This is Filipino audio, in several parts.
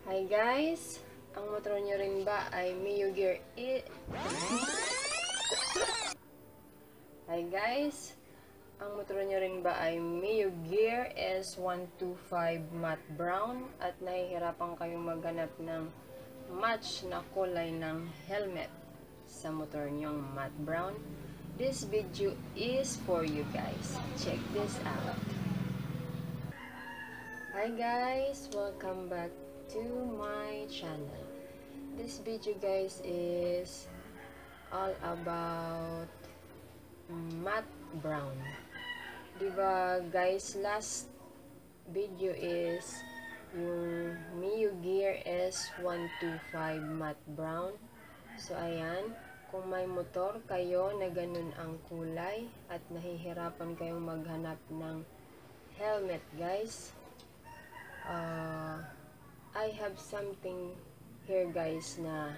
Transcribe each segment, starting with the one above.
Hi guys! Ang motor nyo rin ba ay Mio Gear Hi guys! Ang motor nyo rin ba ay Mio Gear S125 matte brown at nahihirapan kayong maghanap ng match na kulay ng helmet sa motor nyong matte brown? This video is for you guys. Check this out. Hi guys! Welcome back to my channel. This video guys is all about matte brown. Diba guys, last video is yung Mio Gear S125 matte brown. So ayan, kung may motor kayo na ganun ang kulay at nahihirapan kayong maghanap ng helmet guys, I have something here guys na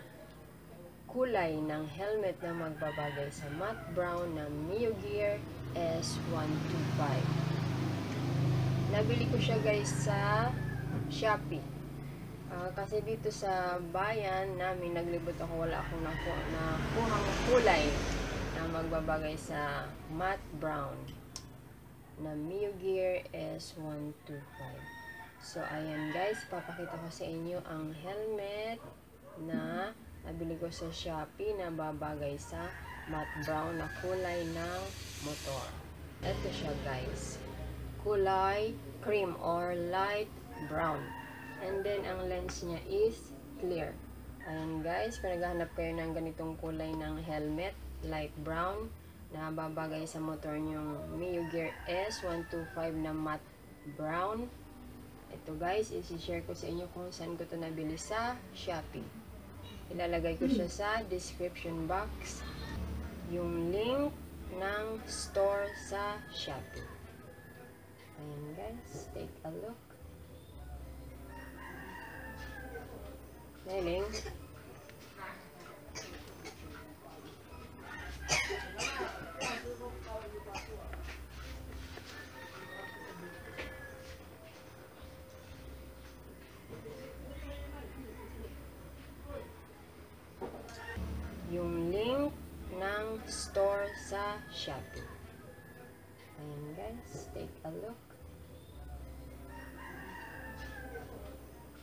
kulay ng helmet na magbabagay sa matte brown na Mio Gear S125. Nabili ko siya guys sa Shopee. Kasi dito sa bayan namin, naglibot ako, wala akong nakuhang kulay na magbabagay sa matte brown na Mio Gear S125. So, ayan guys, papakita ko sa inyo ang helmet na nabili ko sa Shopee na babagay sa matte brown na kulay ng motor. Ito siya guys, kulay cream or light brown. And then, ang lens niya is clear. Ayan guys, kung naghahanap kayo ng ganitong kulay ng helmet, light brown, na babagay sa motor nyong Mio Gear S125 na matte brown, ito guys, isi-share ko sa inyo kung saan ko ito nabili sa Shopee. Ilalagay ko siya sa description box, yung link ng store sa Shopee. Ayan guys, take a look. Meling. Yung link ng store sa Shopee. Ayan guys, take a look.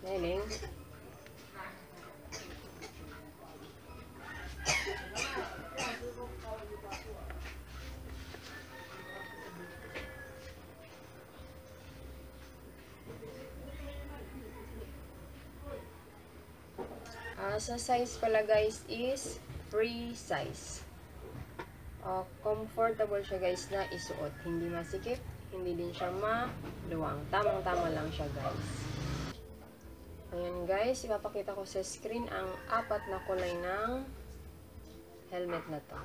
Meling. Sa size pala guys is free size. Comfortable siya guys na isuot. Hindi masikip, hindi din siya maluwang. Tamang-tama lang siya guys. Ayan guys, ipapakita ko sa screen ang 4 na kulay ng helmet na to.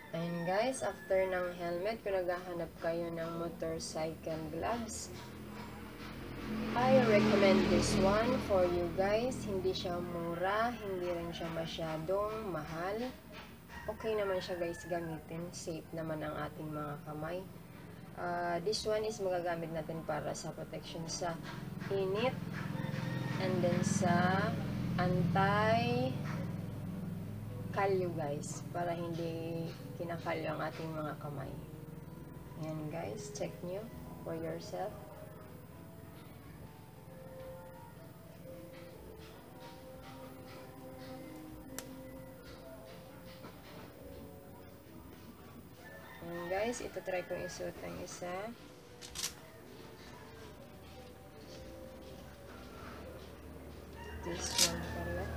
Ayan guys, after ng helmet, kung naghahanap kayo ng motorcycle gloves, I recommend this one for you guys. Hindi siya mura, hindi rin siya masyadong mahal. Okay naman siya guys gamitin, safe naman ang ating mga kamay. This one is magagamit natin para sa protection sa init, and then sa anti-kalyo guys, para hindi kinakalyo ang ating mga kamay. Ayan guys, check nyo for yourself. Ayan guys, ito try kong isuot ang isa. This one pala.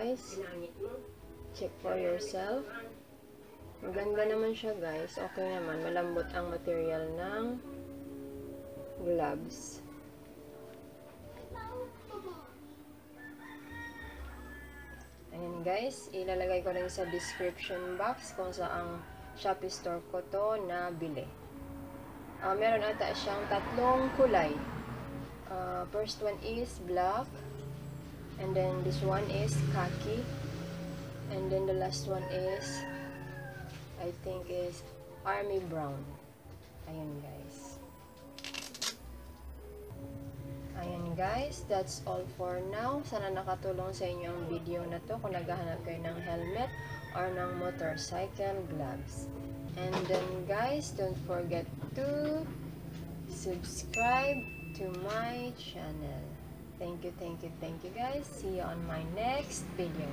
guys. Check for yourself. Maganda naman siya guys. Okay naman. Malambot ang material ng gloves. Ayan guys. Ilalagay ko rin sa description box kung saang Shopee store ko to na bili. Meron ata siyang tatlong kulay. First one is black. And then this one is khaki. And then the last one is, I think is army brown. Ayan guys. Ayan guys, that's all for now. Sana nakatulong sa inyo ang video na to kung naghahanap kayo ng helmet or ng motorcycle gloves. And then guys, don't forget to subscribe to my channel. Thank you guys. See you on my next video.